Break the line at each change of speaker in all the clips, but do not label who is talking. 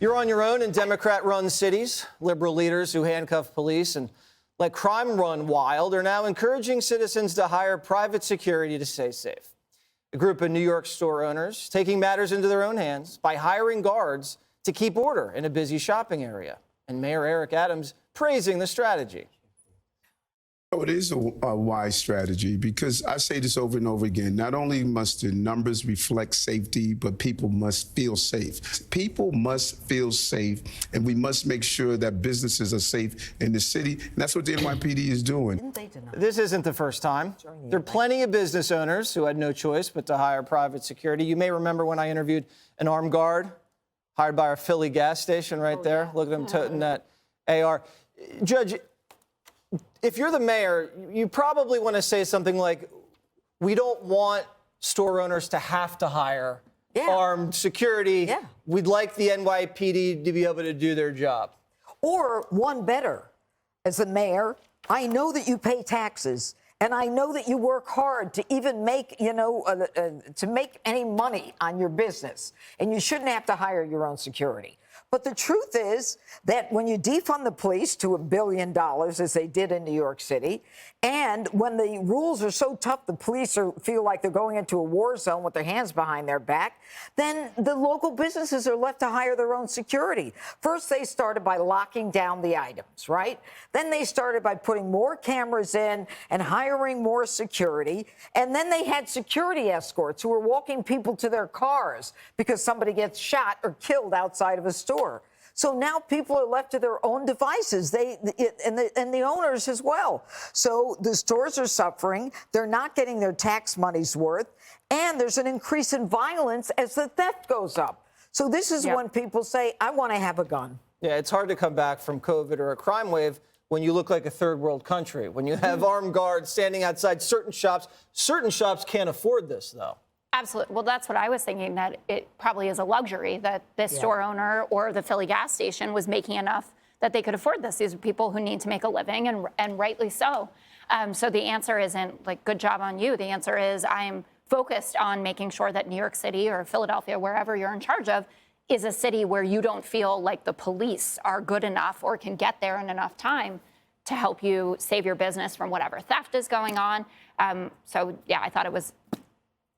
You're on your own in Democrat-run cities. Liberal leaders who handcuff police and let crime run wild are now encouraging citizens to hire private security to stay safe. A group of New York store owners taking matters into their own hands by hiring guards to keep order in a busy shopping area. And Mayor Eric Adams praising the strategy.
It is a wise strategy because I say this over and over again. Not only must the numbers reflect safety, but people must feel safe. People must feel safe, and we must make sure that businesses are safe in the city. And that's what the NYPD is doing.
This isn't the first time. There are plenty of business owners who had no choice but to hire private security. You may remember when I interviewed an armed guard hired by our Philly gas station right there. Look at him toting that AR. Judge, if you're the mayor, you probably want to say something like, we don't want store owners to have to hire armed security. We'd like the NYPD to be able to do their job.
Or one better, as the mayor, I know that you pay taxes, and I know that you work hard to even make, to make any money on your business, and you shouldn't have to hire your own security. But the truth is that when you defund the police to $1 billion, as they did in New York City, and when the rules are so tough, the police feel like they're going into a war zone with their hands behind their back, then the local businesses are left to hire their own security. First, they started by locking down the items, right? Then they started by putting more cameras in and hiring more security. And then they had security escorts who were walking people to their cars because somebody gets shot or killed outside of a store. So now people are left to their own devices, and the owners as well. So the stores are suffering. They're not getting their tax money's worth. And there's an increase in violence as the theft goes up. So this is when people say, I want to have a gun.
Yeah, it's hard to come back from COVID or a crime wave when you look like a third world country, when you have armed guards standing outside certain shops. Certain shops can't afford this, though.
Absolutely. Well, that's what I was thinking, that it probably is a luxury that this store owner or the Philly gas station was making enough that they could afford this. These are people who need to make a living, and rightly so. So the answer isn't like, good job on you. The answer is, I'm focused on making sure that New York City or Philadelphia, wherever you're in charge of, is a city where you don't feel like the police are good enough or can get there in enough time to help you save your business from whatever theft is going on. So, yeah, I thought it was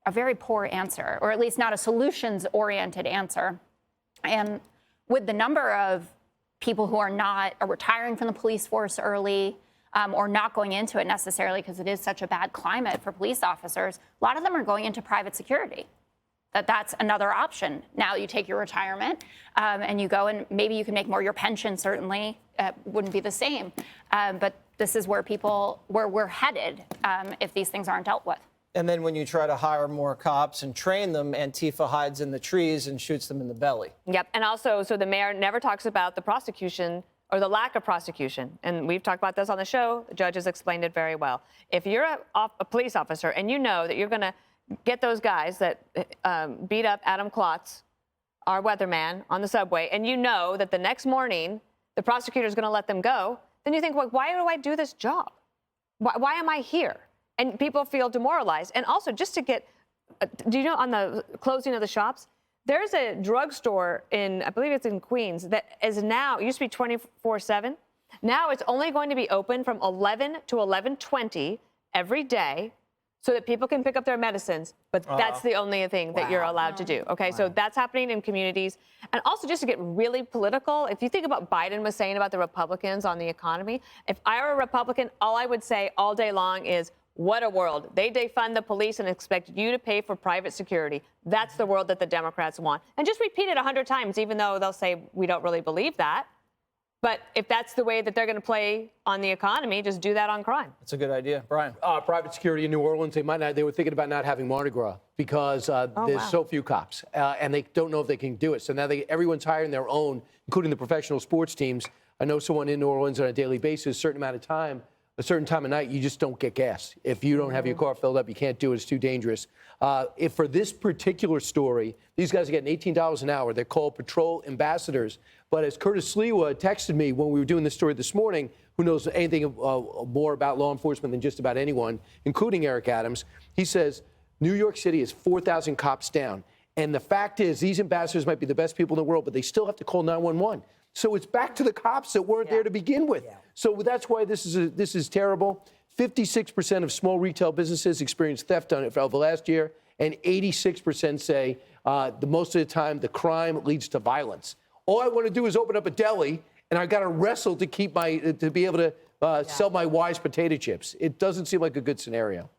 a very poor answer, or at least not a solutions-oriented answer. And with the number of people who are retiring from the police force early or not going into it necessarily because it is such a bad climate for police officers, a lot of them are going into private security. That's another option. Now you take your retirement and you go, and maybe you can make more. Your pension certainly wouldn't be the same. But this is where we're headed if these things aren't dealt with.
And then when you try to hire more cops and train them, Antifa hides in the trees and shoots them in the belly.
Yep. And also, so the mayor never talks about the prosecution or the lack of prosecution. And we've talked about this on the show. The judge has explained it very well. If you're a police officer and you know that you're going to get those guys that beat up Adam Klotz, our weatherman, on the subway, and you know that the next morning the prosecutor is going to let them go, then you think, well, why do I do this job? Why am I here? And people feel demoralized. And also, just to get, do you know, on the closing of the shops, there's a drugstore in, I believe it's in Queens, that is now, it used to be 24/7. Now it's only going to be open from 11 to 11:20 every day so that people can pick up their medicines. But that's the only thing that you're allowed to do. Okay, so that's happening in communities. And also, just to get really political, if you think about Biden was saying about the Republicans on the economy, if I were a Republican, all I would say all day long is, what a world. They defund the police and expect you to pay for private security. That's the world that the Democrats want. And just repeat it 100 times, even though they'll say we don't really believe that. But if that's the way that they're going to play on the economy, just do that on crime.
That's a good idea. Brian.
Private security in New Orleans, they were thinking about not having Mardi Gras because there's so few cops, and they don't know if they can do it. So now everyone's hiring their own, including the professional sports teams. I know someone in New Orleans on a daily basis, a certain time of night, you just don't get gas. If you don't have your car filled up, you can't do it. It's too dangerous. If for this particular story, these guys are getting $18 an hour. They're called patrol ambassadors. But as Curtis Sliwa texted me when we were doing this story this morning, who knows anything more about law enforcement than just about anyone, including Eric Adams, he says New York City is 4,000 cops down. And the fact is, these ambassadors might be the best people in the world, but they still have to call 911. So it's back to the cops that weren't there to begin with. So that's why this is terrible. 56% of small retail businesses experienced theft over the last year, and 86% say most of the time the crime leads to violence. All I want to do is open up a deli, and I got to wrestle to be able to sell my Wise potato chips. It doesn't seem like a good scenario.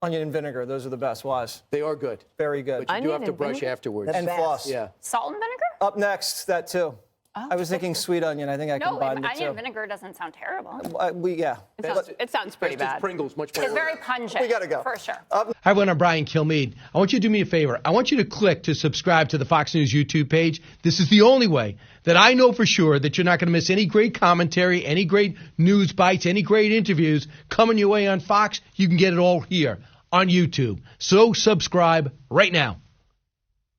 Onion and vinegar, those are the best. Wise.
They are good.
Very good.
But you do
Onion
have to
and
brush
vinegar?
afterwards.
And floss.
Yeah.
Salt and vinegar?
Up next, that too. I was thinking sweet onion. I think I
No,
combined the
onion
two.
vinegar doesn't sound terrible.
It sounds pretty
That's just
bad.
Pringles, much more.
It's very pungent.
We gotta go.
For sure.
Hi, everyone. I'm Brian Kilmeade. I want you to do me a favor. I want you to click to subscribe to the Fox News YouTube page. This is the only way that I know for sure that you're not going to miss any great commentary, any great news bites, any great interviews coming your way on Fox. You can get it all here on YouTube. So subscribe right now.